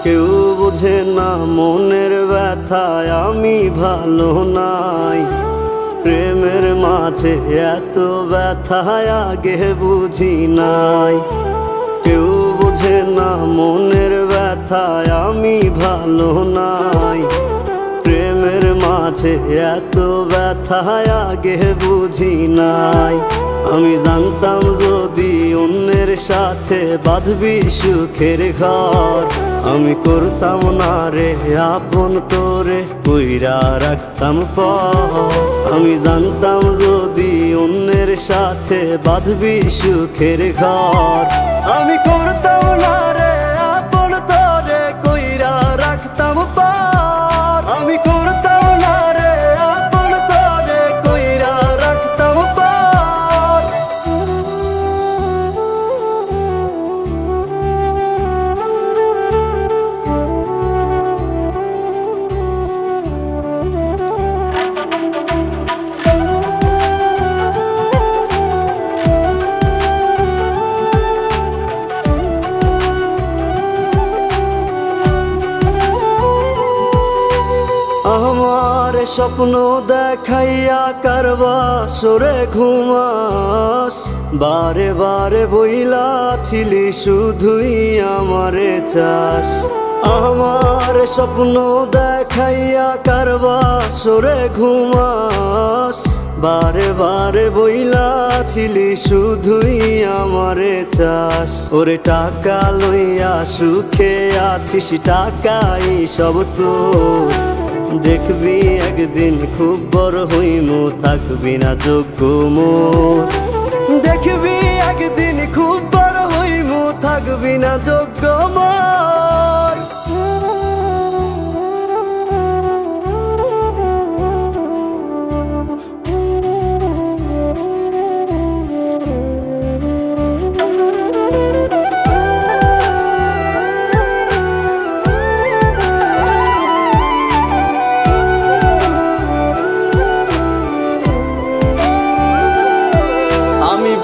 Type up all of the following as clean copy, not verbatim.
কেউ বোঝে না মনের ব্যথায় আমি ভালো নাই, প্রেমের মাঝে এত ব্যথায় আগে বুঝি নাই। কেউ বোঝে না মনের ব্যথায় আমি ভালো নাই, প্রেমের মাঝে এত ব্যথায় আগে বুঝি নাই। আমি জানতাম যদি অন্যের সাথে বাঁধবি সুখের ঘর, আমি করতাম না রে আপন তোরে কইরা রাখতাম পর। আমি জানতাম যদি অন্যের সাথে বাঁধবি সুখের ঘর, আমি করতাম না রে আপন তোরে কইরা রাখতাম পর। আমি করতাম না রে আপন তোরে কইরা রাখতাম পর। আমার স্বপ্ন দেখাইয়া কারবা সরে ঘুমাস, বারে বারে বইলা ছিলি শুধুই আমারে চাস। আমার স্বপ্ন দেখাইয়া কারবা সরে ঘুমাস, বারে বারে বইলা ছিলি শুধুই আমারে চাস। ওরে টাকা লইয়া সুখে আছিস, টাকাই সব তোর। দেখবি একদিন খুব বড় হইমু, থাকবি না যোগ্য মোর। দেখবি একদিন খুব বড় হইমু, থাকবি না যোগ্য মোর।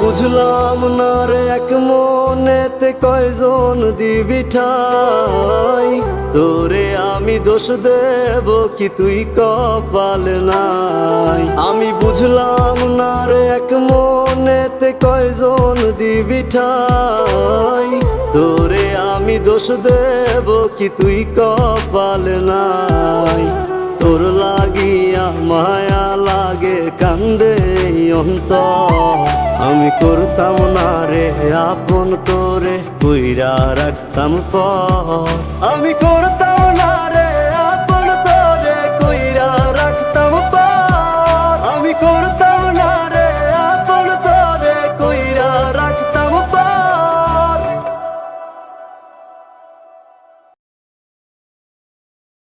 বুঝলাম না রে এক মনেতে কয়জন দিবি ঠাই, তোরে আমি দোষ দেব কি তুই কপাল নাই। আমি বুঝলাম না রে এক মনেতে কয়জন দিবি ঠাই, তোরে আমি দোষ দেব কি তুই কপাল নাই। তোর লাগিয়া মায়া লাগে কান্দে অন্তর, আমি করতাম না রে আপন তোরে কইরা রাখতাম পর। আমি করতাম